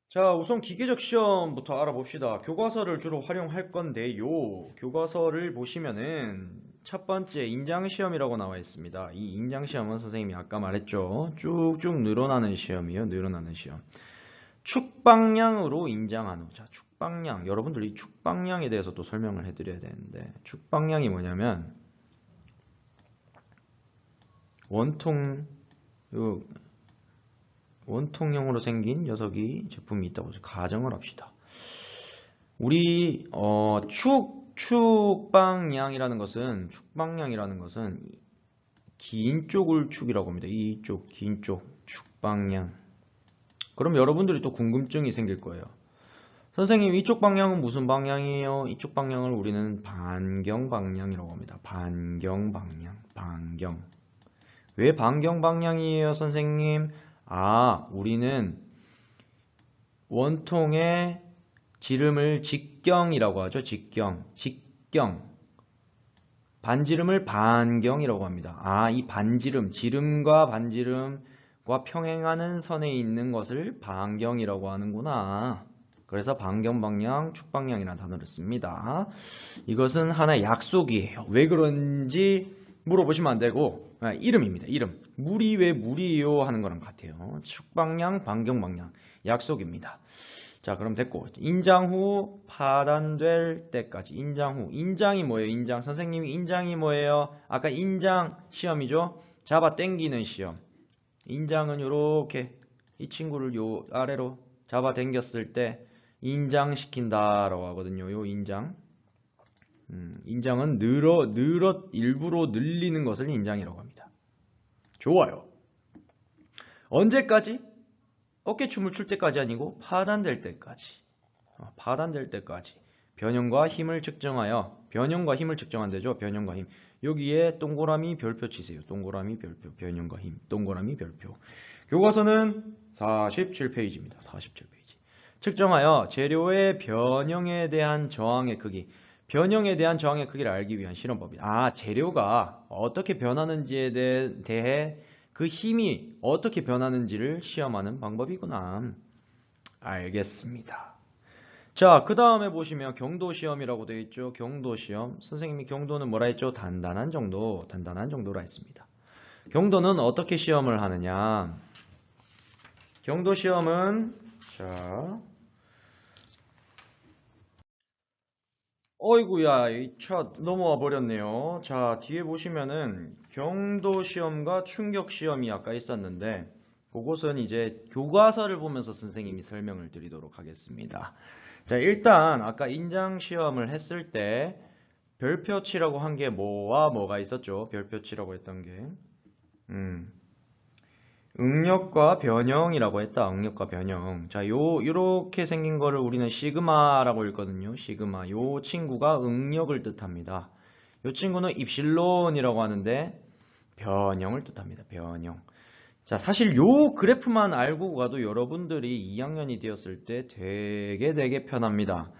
자, 우선 기계적 시험부터 알아봅시다. 교과서를 주로 활용할 건데요. 교과서를 보시면은 첫 번째 인장시험이라고 나와 있습니다. 이 인장시험은 선생님이 아까 말했죠. 쭉쭉 늘어나는 시험이에요. 늘어나는 시험. 축방량으로 인장한 후. 자, 축방량. 여러분들이 축방량에 대해서 또 설명을 해드려야 되는데, 축방량이 뭐냐면 원통형으로 생긴 녀석이 제품이 있다고 가정을 합시다. 우리 축방량이라는 것은 긴 쪽을 축이라고 합니다. 이쪽 긴 쪽 축방량. 그럼 여러분들이 또 궁금증이 생길 거예요. 선생님, 이쪽 방향은 무슨 방향이에요? 이쪽 방향을 우리는 반경 방향이라고 합니다. 반경 방향. 반경. 왜 반경 방향이에요, 선생님? 우리는 원통의 지름을 직경이라고 하죠. 직경. 반지름을 반경이라고 합니다. 이 반지름, 지름과 반지름과 평행하는 선에 있는 것을 반경이라고 하는구나. 그래서 반경 방향, 축방향이라는 단어를 씁니다. 이것은 하나의 약속이에요. 왜 그런지 물어보시면 안 되고, 이름입니다. 이름. 물이 왜 물이에요? 하는 거랑 같아요. 축방향, 반경 방향. 약속입니다. 자, 그럼 됐고. 인장 후 파단될 때까지. 인장 후. 인장이 뭐예요? 인장. 선생님이 인장이 뭐예요? 아까 인장 시험이죠? 잡아 당기는 시험. 인장은 요렇게 이 친구를 요 아래로 잡아 당겼을 때 인장시킨다라고 하거든요. 요 인장. 인장은 일부러 늘리는 것을 인장이라고 합니다. 좋아요. 언제까지? 어깨춤을 출 때까지 아니고 파단될 때까지. 파단될 때까지. 변형과 힘을 측정한대죠. 변형과 힘. 여기에 동그라미 별표 치세요. 동그라미 별표. 변형과 힘. 동그라미 별표. 교과서는 47페이지입니다. 47페이지. 측정하여 재료의 변형에 대한 저항의 크기. 변형에 대한 저항의 크기를 알기 위한 실험법이다. 재료가 어떻게 변하는지에 대해 그 힘이 어떻게 변하는지를 시험하는 방법이구나. 알겠습니다. 자, 그 다음에 보시면 경도시험이라고 되어 있죠. 경도시험. 선생님이 경도는 뭐라 했죠? 단단한 정도라 했습니다. 경도는 어떻게 시험을 하느냐? 경도시험은 자, 어이구야, 이 차 넘어와 버렸네요. 자, 뒤에 보시면은 경도시험과 충격시험이 아까 있었는데 그것은 이제 교과서를 보면서 선생님이 설명을 드리도록 하겠습니다. 자, 일단 아까 인장시험을 했을 때 별표치라고 한 게 뭐와 뭐가 있었죠? 별표치라고 했던 게 응력과 변형이라고 했다. 응력과 변형. 자, 요렇게 생긴 거를 우리는 시그마라고 읽거든요. 시그마. 요 친구가 응력을 뜻합니다. 요 친구는 입실론이라고 하는데 변형을 뜻합니다. 변형. 자, 사실 요 그래프만 알고 가도 여러분들이 2학년이 되었을 때 되게 편합니다.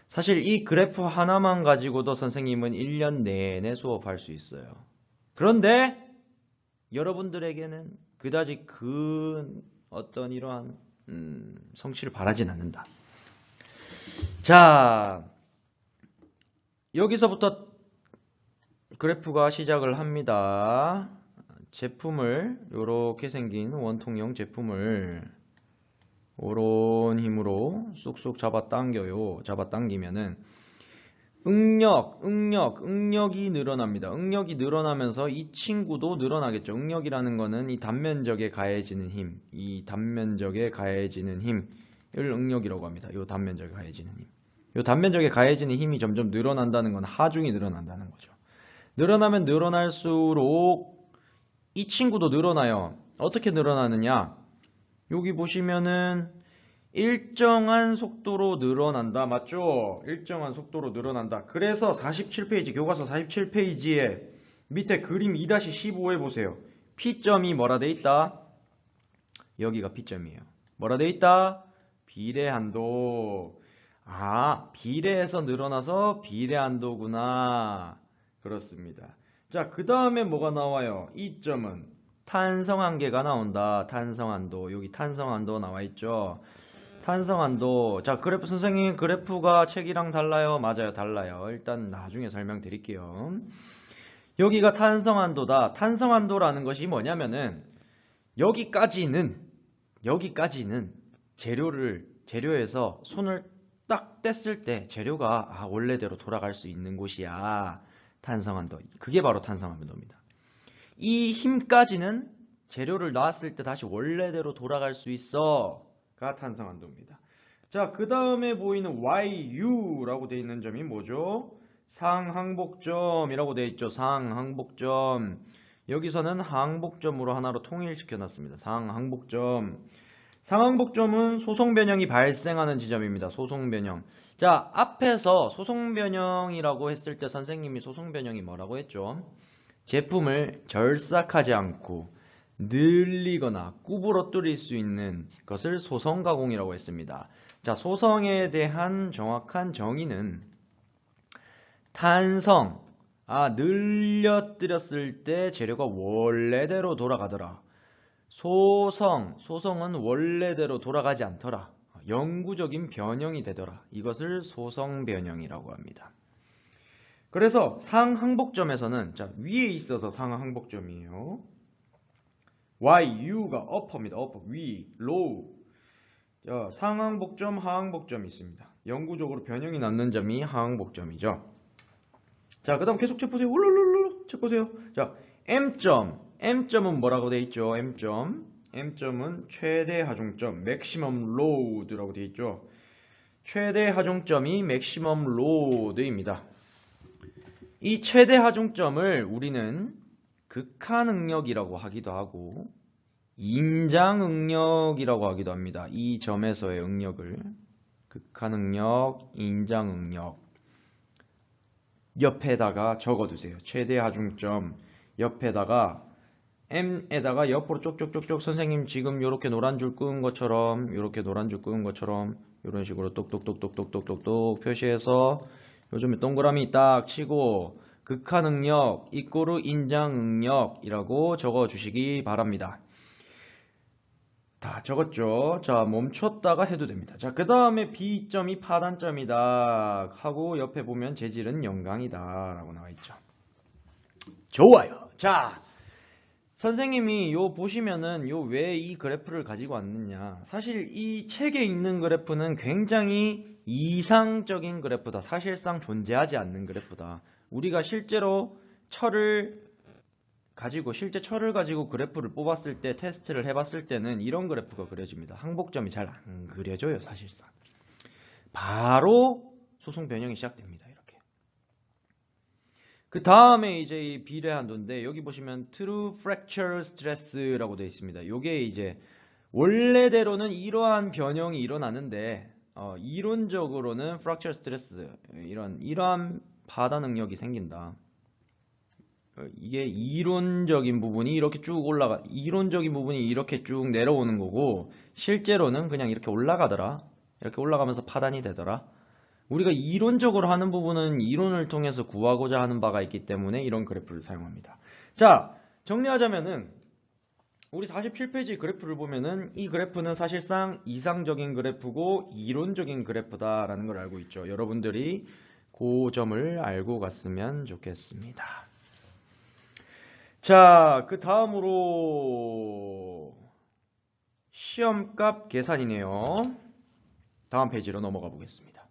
사실 이 그래프 하나만 가지고도 선생님은 1년 내내 수업할 수 있어요. 그런데 여러분들에게는 그다지 어떤 이러한 성취를 바라진 않는다. 자, 여기서부터 그래프가 시작을 합니다. 제품을 이렇게 생긴 원통형 제품을 오른 힘으로 쑥쑥 잡아 당겨요. 잡아 당기면은 응력이 늘어납니다. 응력이 늘어나면서 이 친구도 늘어나겠죠. 응력이라는 거는 이 단면적에 가해지는 힘, 이 단면적에 가해지는 힘을 응력이라고 합니다. 이 단면적에 가해지는 힘. 이 단면적에 가해지는 힘이 점점 늘어난다는 건 하중이 늘어난다는 거죠. 늘어나면 늘어날수록 이 친구도 늘어나요. 어떻게 늘어나느냐? 여기 보시면은 일정한 속도로 늘어난다. 맞죠? 일정한 속도로 늘어난다. 그래서 47페이지, 교과서 47페이지에 밑에 그림 2-15에 보세요. P점이 뭐라 돼 있다? 여기가 P점이에요. 뭐라 돼 있다? 비례한도. 비례해서 늘어나서 비례한도구나. 그렇습니다. 자, 그 다음에 뭐가 나와요? 이 점은 탄성한계가 나온다. 탄성한도. 여기 탄성한도 나와 있죠. 탄성한도. 자, 그래프 선생님, 그래프가 책이랑 달라요? 맞아요, 달라요. 일단 나중에 설명드릴게요. 여기가 탄성한도다. 탄성한도라는 것이 뭐냐면은 여기까지는 재료에서 손을 딱 뗐을 때 재료가 원래대로 돌아갈 수 있는 곳이야. 탄성한도. 그게 바로 탄성한도입니다. 이 힘까지는 재료를 놨을 때 다시 원래대로 돌아갈 수 있어가 탄성한도입니다. 자, 그 다음에 보이는 YU라고 되어 있는 점이 뭐죠? 상항복점이라고 되어 있죠. 상항복점. 여기서는 항복점으로 하나로 통일시켜 놨습니다. 상항복점. 상항복점은 소송변형이 발생하는 지점입니다. 소송변형. 자, 앞에서 소송변형이라고 했을 때 선생님이 소송변형이 뭐라고 했죠? 제품을 절삭하지 않고 늘리거나 구부러뜨릴 수 있는 것을 소성가공이라고 했습니다. 자, 소성에 대한 정확한 정의는 탄성, 늘려뜨렸을 때 재료가 원래대로 돌아가더라. 소성은 원래대로 돌아가지 않더라. 영구적인 변형이 되더라. 이것을 소성변형이라고 합니다. 그래서 상항복점에서는 자, 위에 있어서 상항복점이에요. YU가 upper입니다. upper, 위, low. 자, 상항복점, 하항복점이 있습니다. 영구적으로 변형이 남는 점이 하항복점이죠. 자, 그 다음 계속 책 보세요. 울룰룰루 책 보세요. 자, M점은 뭐라고 되어 있죠? M점은 최대 하중점, maximum load라고 되어 있죠. 최대 하중점이 maximum load입니다. 이 최대 하중점을 우리는 극한응력이라고 하기도 하고 인장응력이라고 하기도 합니다. 이 점에서의 응력을 극한응력, 인장응력 옆에다가 적어두세요. 최대 하중점 옆에다가 M에다가 옆으로 쪽쪽쪽쪽 선생님 지금 이렇게 노란 줄 그은 것처럼 이런 식으로 똑똑똑똑똑똑똑 표시해서 요즘에 동그라미 딱 치고 극한응력 이꼬르 인장응력이라고 적어주시기 바랍니다. 다 적었죠? 자, 멈췄다가 해도 됩니다. 자, 그 다음에 B점이 파단점이다 하고 옆에 보면 재질은 영광이다 라고 나와있죠. 좋아요. 자, 선생님이 요 보시면은 요 왜 이 그래프를 가지고 왔느냐. 사실 이 책에 있는 그래프는 굉장히 이상적인 그래프다. 사실상 존재하지 않는 그래프다. 우리가 실제 철을 가지고 그래프를 뽑았을 때 테스트를 해봤을 때는 이런 그래프가 그려집니다. 항복점이 잘 안 그려져요. 사실상 바로 소송 변형이 시작됩니다. 이렇게. 그 다음에 이제 이 비례한도인데 여기 보시면 true fracture stress라고 되어 있습니다. 요게 이제 원래대로는 이러한 변형이 일어나는데 이론적으로는 fracture stress 이러한 파다 능력이 생긴다. 이게 이론적인 부분이 이렇게 쭉 이론적인 부분이 이렇게 쭉 내려오는 거고 실제로는 그냥 이렇게 올라가더라. 이렇게 올라가면서 파단이 되더라. 우리가 이론적으로 하는 부분은 이론을 통해서 구하고자 하는 바가 있기 때문에 이런 그래프를 사용합니다. 자, 정리하자면은 우리 47페이지 그래프를 보면은 이 그래프는 사실상 이상적인 그래프고 이론적인 그래프다라는 걸 알고 있죠. 여러분들이 그 점을 알고 갔으면 좋겠습니다. 자, 그 다음으로 시험값 계산이네요. 다음 페이지로 넘어가 보겠습니다.